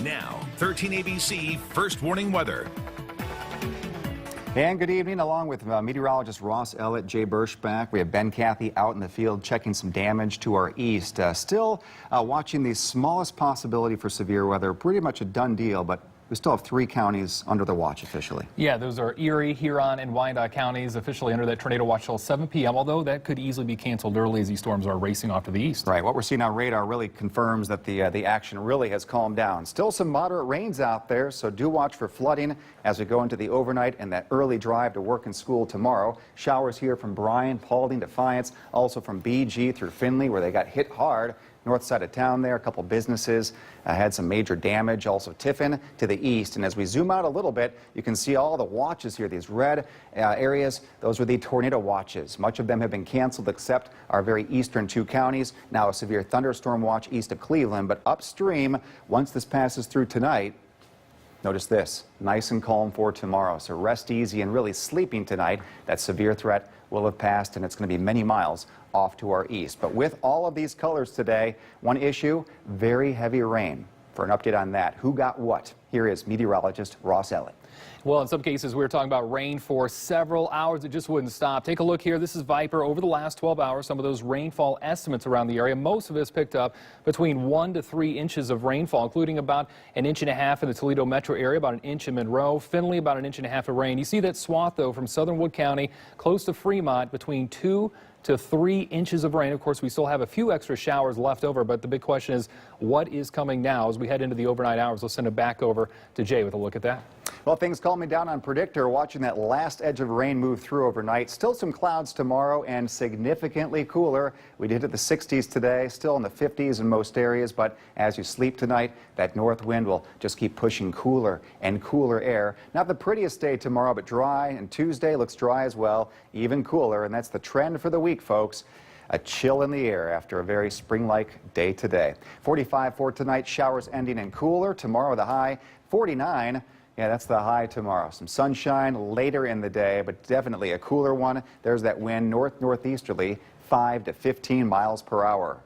Now, 13 ABC First Warning Weather. And good evening, along with meteorologist Ross Ellett, Jay Burschbach. We have Ben Cathy out in the field checking some damage to our east. Still watching the smallest possibility for severe weather. Pretty much a done deal, but we still have 3 counties under the watch officially. Yeah, those are Erie, Huron, and Wyandotte counties officially under that tornado watch till 7 p.m., although that could easily be canceled early as these storms are racing off to the east. Right. What we're seeing on radar really confirms that the action really has calmed down. Still some moderate rains out there, so do watch for flooding as we go into the overnight and that early drive to work and school tomorrow. Showers here from Bryan, Paulding, Defiance, also from BG through Findlay, where they got hit hard. North side of town there, a couple businesses had some major damage. Also Tiffin to the east. And as we zoom out a little bit, you can see all the watches here, these red areas. Those were the tornado watches. Much of them have been canceled except our very eastern 2 counties. Now a severe thunderstorm watch east of Cleveland. But upstream, once this passes through tonight, notice this, nice and calm for tomorrow. So rest easy and really sleeping tonight. That severe threat will have passed, and it's going to be many miles off to our east. But with all of these colors today, one issue, very heavy rain. For an update on that, who got what? Here is meteorologist Ross Ellett. Well, in some cases, we were talking about rain for several hours. It just wouldn't stop. Take a look here. This is Viper. Over the last 12 hours, some of those rainfall estimates around the area. Most of us picked up between 1 to 3 inches of rainfall, including about 1.5 inches in the Toledo metro area, about 1 inch in Monroe, Findlay, about 1.5 inches of rain. You see that swath, though, from southern Wood County, close to Fremont, between 2 to 3 inches of rain. Of course, we still have a few extra showers left over, but the big question is, what is coming now as we head into the overnight hours? We'll send it back over to Jay with a look at that. Well, things calming down on Predictor, watching that last edge of rain move through overnight. Still some clouds tomorrow and significantly cooler. We did hit the 60s today, still in the 50s in most areas, but as you sleep tonight, that north wind will just keep pushing cooler and cooler air. Not the prettiest day tomorrow, but dry, and Tuesday looks dry as well, even cooler, and that's the trend for the week, folks. A chill in the air after a very spring-like day today. 45 for tonight, showers ending and cooler. Tomorrow the high, 49. Yeah, that's the high tomorrow. Some sunshine later in the day, but definitely a cooler one. There's that wind northeasterly, 5 to 15 miles per hour.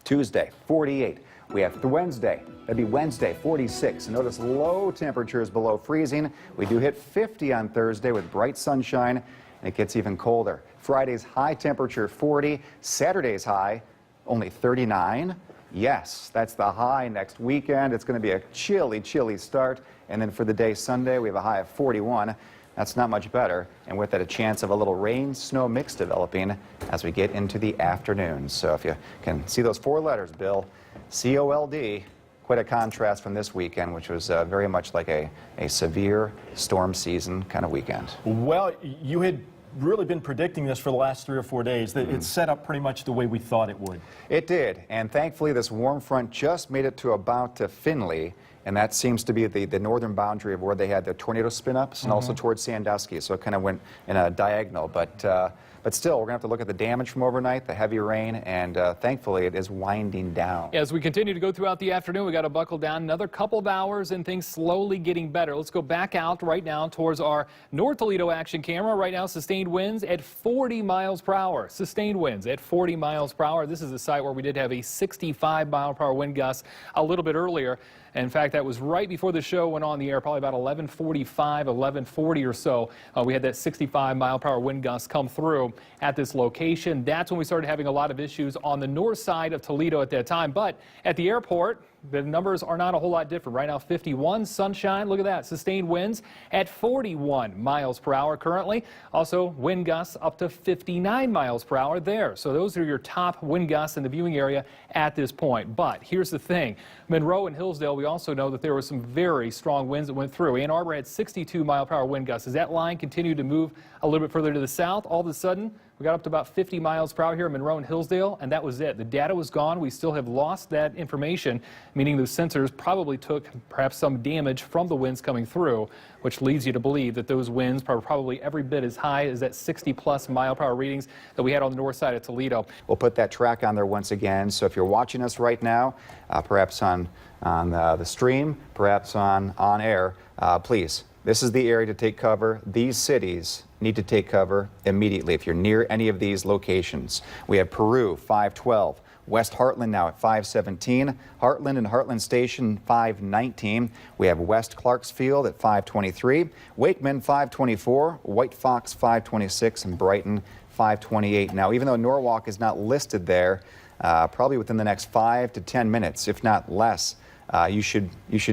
Tuesday, 48. We have Wednesday. That'd be Wednesday, 46. And notice low temperatures below freezing. We do hit 50 on Thursday with bright sunshine, and it gets even colder. Friday's high temperature, 40. Saturday's high, only 39. Yes, that's the high next weekend. It's going to be a chilly, chilly start. And then for the day Sunday, we have a high of 41. That's not much better. And with that, a chance of a little rain-snow mix developing as we get into the afternoon. So if you can see those 4 letters, Bill, C-O-L-D, quite a contrast from this weekend, which was very much like a severe storm season kind of weekend. Well, you had really been predicting this for the last 3 or 4 days. That it's set up pretty much the way we thought it would. It did, and thankfully this warm front just made it to about Findlay, and that seems to be the northern boundary of where they had the tornado spin-ups, and also towards Sandusky, so it kind of went in a diagonal. But still, we're going to have to look at the damage from overnight, the heavy rain, and thankfully it is winding down. As we continue to go throughout the afternoon, we got to buckle down another couple of hours and things slowly getting better. Let's go back out right now towards our North Toledo action camera. Right now, sustained winds at 40 miles per hour. Sustained winds at 40 miles per hour. This is a site where we did have a 65 mile per hour wind gust a little bit earlier. In fact, that was right before the show went on the air, probably about 11:45, 11:40 or so. We had that 65 mile per hour wind gust come through at this location. That's when we started having a lot of issues on the north side of Toledo at that time. But at the airport, the numbers are not a whole lot different. Right now, 51, sunshine. Look at that. Sustained winds at 41 miles per hour currently. Also, wind gusts up to 59 miles per hour there. So those are your top wind gusts in the viewing area at this point. But here's the thing. Monroe and Hillsdale, we also know that there were some very strong winds that went through. Ann Arbor had 62 mile per hour wind gusts. As that line continued to move a little bit further to the south, all of a sudden, we got up to about 50 miles per hour here in Monroe and Hillsdale, and that was it. The data was gone. We still have lost that information, meaning those sensors probably took perhaps some damage from the winds coming through, which leads you to believe that those winds are probably every bit as high as that 60-plus mile per hour readings that we had on the north side of Toledo. We'll put that track on there once again. So if you're watching us right now, perhaps on the stream, perhaps on air, please, this is the area to take cover. These cities need to take cover immediately if you're near any of these locations. We have Peru, 512, West Heartland now at 517. Heartland and Heartland Station 519. We have West Clarksfield at 523. Wakeman 524. White Fox 526 and Brighton 528. Now, even though Norwalk is not listed there, probably within the next 5 to 10 minutes, if not less, you should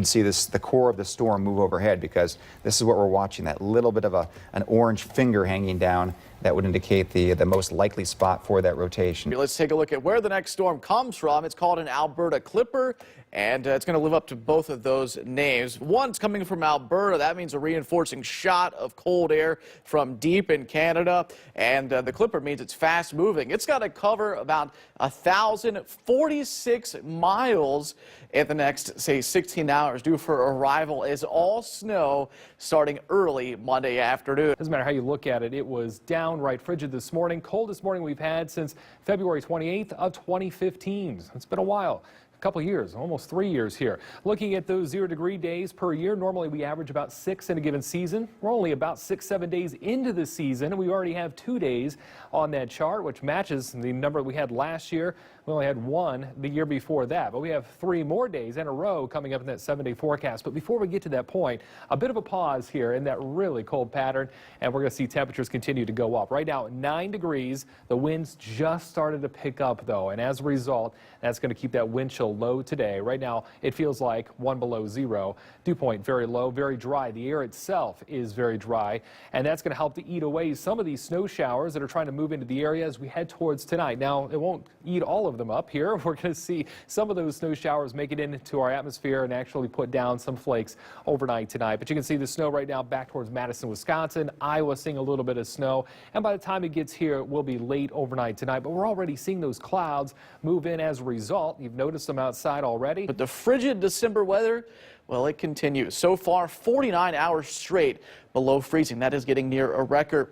see the core of the storm move overhead, because this is what we're watching, that little bit of an orange finger hanging down that would indicate the most likely spot for that rotation. Let's take a look at where the next storm comes from. It's called an Alberta Clipper, and it's going to live up to both of those names. One's coming from Alberta. That means a reinforcing shot of cold air from deep in Canada, and the Clipper means it's fast moving. It's got to cover about 1,046 miles in the next, say, 16 hours, due for arrival as all snow starting early Monday afternoon. Doesn't matter how you look at it, it was downright frigid this morning. Coldest morning we've had since February 28th of 2015. It's been a while. Couple years, almost 3 years here. Looking at those 0-degree days per year, normally we average about 6 in a given season. We're only about 6-7 days into the season, and we already have 2 days on that chart, which matches the number we had last year. We only had 1 the year before that, but we have 3 more days in a row coming up in that 7-day forecast. But before we get to that point, a bit of a pause here in that really cold pattern, and we're going to see temperatures continue to go up. Right now, 9 degrees. The winds just started to pick up, though, and as a result, that's going to keep that wind chill low today. Right now, it feels like 1 below 0. Dew point very low, very dry. The air itself is very dry, and that's going to help to eat away some of these snow showers that are trying to move into the area as we head towards tonight. Now, it won't eat all of them up here. We're going to see some of those snow showers make it into our atmosphere and actually put down some flakes overnight tonight. But you can see the snow right now back towards Madison, Wisconsin. Iowa seeing a little bit of snow, and by the time it gets here, it will be late overnight tonight. But we're already seeing those clouds move in as a result. You've noticed them outside already. But the frigid December weather, well, it continues. So far, 49 hours straight below freezing. That is getting near a record.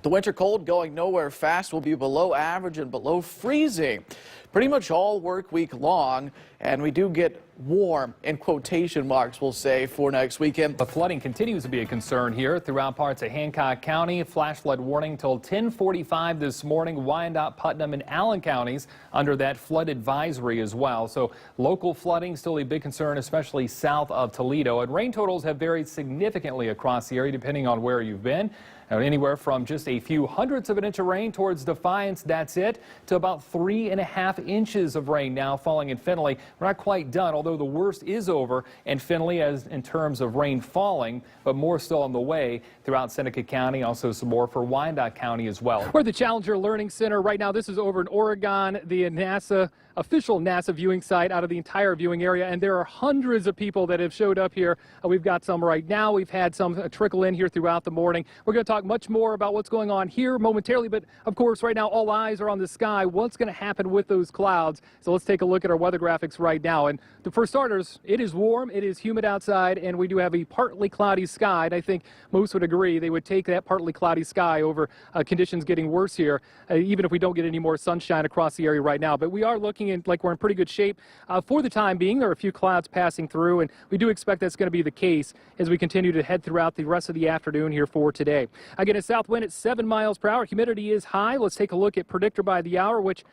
The winter cold going nowhere fast. Will be below average and below freezing pretty much all work week long, and we do get warm, in quotation marks, we'll say, for next weekend. The flooding continues to be a concern here throughout parts of Hancock County. Flash flood warning till 10:45 this morning. Wyandotte, Putnam, and Allen counties under that flood advisory as well. So local flooding still a big concern, especially south of Toledo. And rain totals have varied significantly across the area depending on where you've been. Anywhere from just a few hundredths of an inch of rain towards Defiance, that's it, to about 3.5 inches of rain now falling in Findlay. We're not quite done, although the worst is over in Findlay as in terms of rain falling, but more still on the way throughout Seneca County. Also some more for Wyandotte County as well. We're at the Challenger Learning Center right now. This is over in Oregon, the official NASA viewing site out of the entire viewing area, and there are hundreds of people that have showed up here. We've got some right now. We've had some trickle in here throughout the morning. We're going to talk much more about what's going on here momentarily, but of course right now all eyes are on the sky. What's going to happen with those clouds? So let's take a look at our weather graphics right now. And for starters, it is warm, it is humid outside, and we do have a partly cloudy sky. And I think most would agree they would take that partly cloudy sky over conditions getting worse here, even if we don't get any more sunshine across the area right now. But we are looking like we're in pretty good shape for the time being. There are a few clouds passing through, and we do expect that's going to be the case as we continue to head throughout the rest of the afternoon here for today. Again, a south wind at 7 miles per hour. Humidity is high. Let's take a look at predictor by the hour, which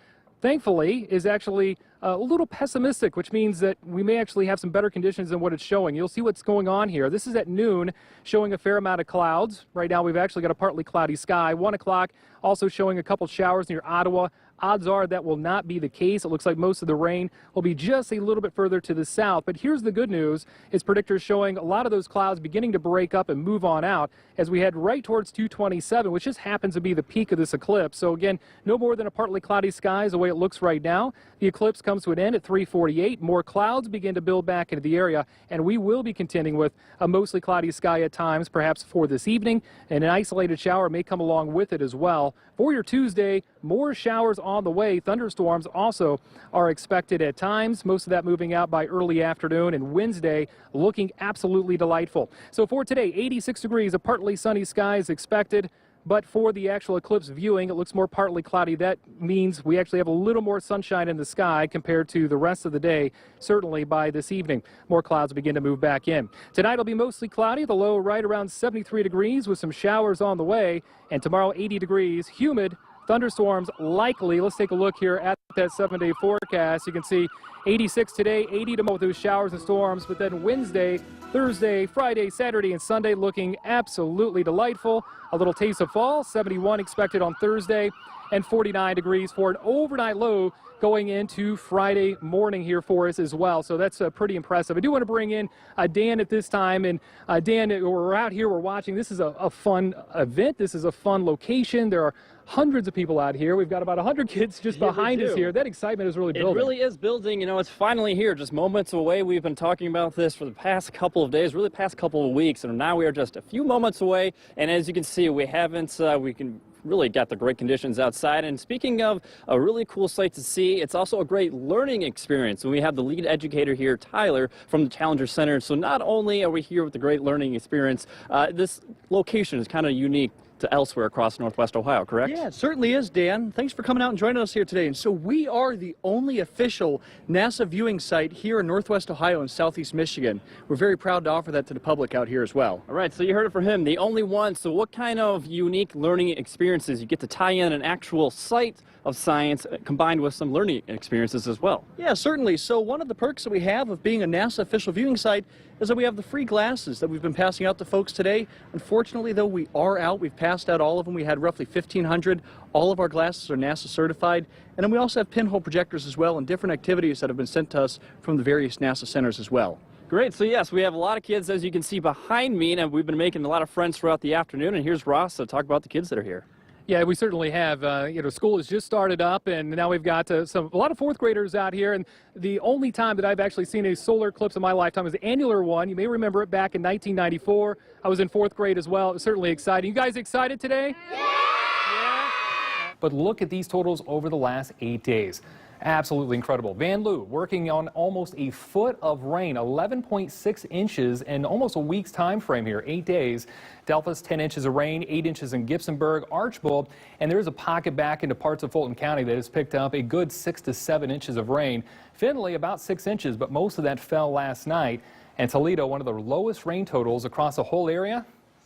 thankfully is actually a little pessimistic, which means that we may actually have some better conditions than what it's showing. You'll see what's going on here. This is at noon, showing a fair amount of clouds. Right now we've actually got a partly cloudy sky. 1 o'clock also showing a couple showers near Ottawa. Odds are that will not be the case. It looks like most of the rain will be just a little bit further to the south. But here's the good news, is predictors showing a lot of those clouds beginning to break up and move on out as we head right towards 227, which just happens to be the peak of this eclipse. So again, no more than a partly cloudy sky is the way it looks right now. The eclipse comes to an end at 3:48. More clouds begin to build back into the area, and we will be contending with a mostly cloudy sky at times, perhaps for this evening, and an isolated shower may come along with it as well. For your Tuesday, more showers on the way. Thunderstorms also are expected at times, most of that moving out by early afternoon, and Wednesday looking absolutely delightful. So for today, 86 degrees, a partly sunny sky is expected. But for the actual eclipse viewing, it looks more partly cloudy. That means we actually have a little more sunshine in the sky compared to the rest of the day, certainly by this evening. More clouds begin to move back in. Tonight will be mostly cloudy, the low right around 73 degrees with some showers on the way. And tomorrow, 80 degrees, humid, thunderstorms likely. Let's take a look here at that 7-day forecast. You can see 86 today, 80 tomorrow with those showers and storms, but then Wednesday, Thursday, Friday, Saturday, and Sunday looking absolutely delightful. A little taste of fall, 71 expected on Thursday, and 49 degrees for an overnight low going into Friday morning here for us as well. So that's pretty impressive. I do want to bring in Dan at this time. And Dan, we're out here, we're watching. This is a fun event. This is a fun location. There are hundreds of people out here. We've got about 100 kids just behind us here. That excitement is really building. It really is building. You know, it's finally here, just moments away. We've been talking about this for the past couple of days, really past couple of weeks, and now we are just a few moments away. And as you can see, we haven't, really got the great conditions outside. And speaking of a really cool sight to see, it's also a great learning experience. And we have the lead educator here, Tyler, from the Challenger Center. So not only are we here with the great learning experience, this location is kind of unique to elsewhere across Northwest Ohio, correct? Yeah, it certainly is, Dan. Thanks for coming out and joining us here today. And so we are the only official NASA viewing site here in Northwest Ohio and Southeast Michigan. We're very proud to offer that to the public out here as well. All right, so you heard it from him, the only one. So what kind of unique learning experiences? You get to tie in an actual site of science combined with some learning experiences as well. Yeah, certainly. So one of the perks that we have of being a NASA official viewing site is that we have the free glasses that we've been passing out to folks today. Unfortunately, though, we are out. We've passed out all of them. We had roughly 1,500. All of our glasses are NASA certified. And then we also have pinhole projectors as well and different activities that have been sent to us from the various NASA centers as well. Great. So yes, we have a lot of kids, as you can see behind me, and we've been making a lot of friends throughout the afternoon. And here's Ross to talk about the kids that are here. Yeah, we certainly have. School has just started up, and now we've got a lot of fourth graders out here. And the only time that I've actually seen a solar eclipse in my lifetime was the annular one. You may remember it back in 1994. I was in fourth grade as well. It was certainly exciting. You guys excited today? Yeah. But look at these totals over the last 8 days. Absolutely incredible. Van Loo working on almost a foot of rain, 11.6 inches in almost a week's time frame here, 8 days. Delphos, 10 inches of rain, 8 inches in Gibsonburg, Archbold, and there is a pocket back into parts of Fulton County that has picked up a good 6 to 7 inches of rain. Findlay, about 6 inches, but most of that fell last night. And Toledo, one of the lowest rain totals across the whole area,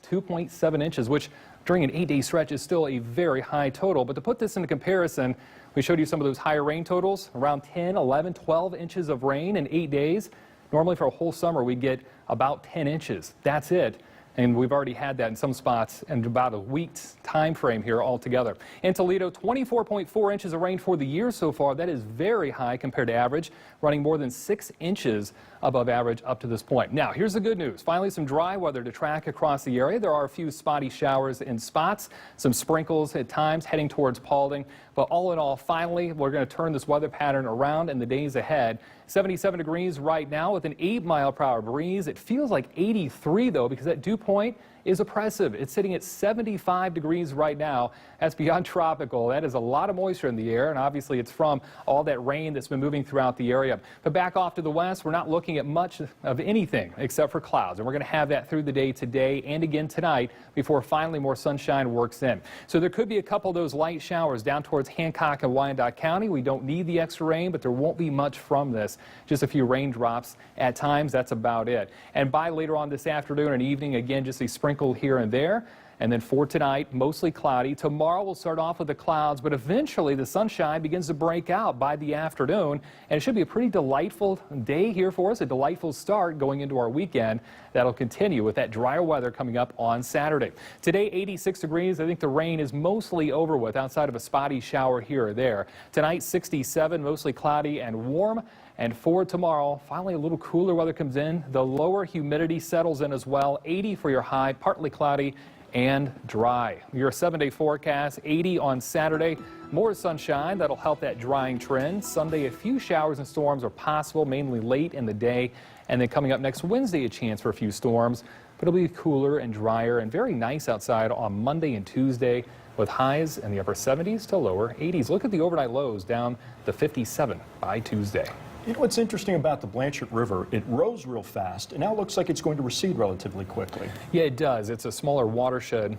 2.7 inches, which during an 8-day stretch is still a very high total. But to put this into comparison, we showed you some of those higher rain totals, around 10, 11, 12 inches of rain in 8 days. Normally for a whole summer, we get about 10 inches. That's it. And we've already had that in some spots in about a week's time frame here altogether. In Toledo, 24.4 inches of rain for the year so far. That is very high compared to average, running more than 6 inches above average up to this point. Now, here's the good news. Finally, some dry weather to track across the area. There are a few spotty showers in spots, some sprinkles at times heading towards Paulding. But all in all, finally, we're going to turn this weather pattern around in the days ahead. 77 degrees right now with an 8-mile-per-hour breeze. It feels like 83, though, because that dew point is oppressive. It's sitting at 75 degrees right now. That's beyond tropical. That is a lot of moisture in the air, and obviously it's from all that rain that's been moving throughout the area. But back off to the west, we're not looking at much of anything except for clouds, and we're going to have that through the day today and again tonight before finally more sunshine works in. So there could be a couple of those light showers down towards Hancock and Wyandotte County. We don't need the extra rain, but there won't be much from this. Just a few raindrops at times. That's about it. And by later on this afternoon and evening, again, just a sprinkle here and there. And then for tonight, mostly cloudy. Tomorrow we'll start off with the clouds, but eventually the sunshine begins to break out by the afternoon. And it should be a pretty delightful day here for us, a delightful start going into our weekend. That'll continue with that drier weather coming up on Saturday. Today, 86 degrees. I think the rain is mostly over with outside of a spotty shower here or there. Tonight, 67, mostly cloudy and warm. And for tomorrow, finally a little cooler weather comes in. The lower humidity settles in as well. 80 for your high, partly cloudy and dry. Your 7-day forecast, 80 on Saturday. More sunshine. That'll help that drying trend. Sunday, a few showers and storms are possible, mainly late in the day. And then coming up next Wednesday, a chance for a few storms. But it'll be cooler and drier and very nice outside on Monday and Tuesday, with highs in the upper 70s to lower 80s. Look at the overnight lows down to 57 by Tuesday. You know what's interesting about the Blanchard River? It rose real fast, and now it looks like it's going to recede relatively quickly. Yeah, it does. It's a smaller watershed,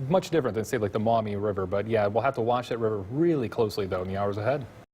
much different than, say, like the Maumee River. But yeah, we'll have to watch that river really closely, though, in the hours ahead.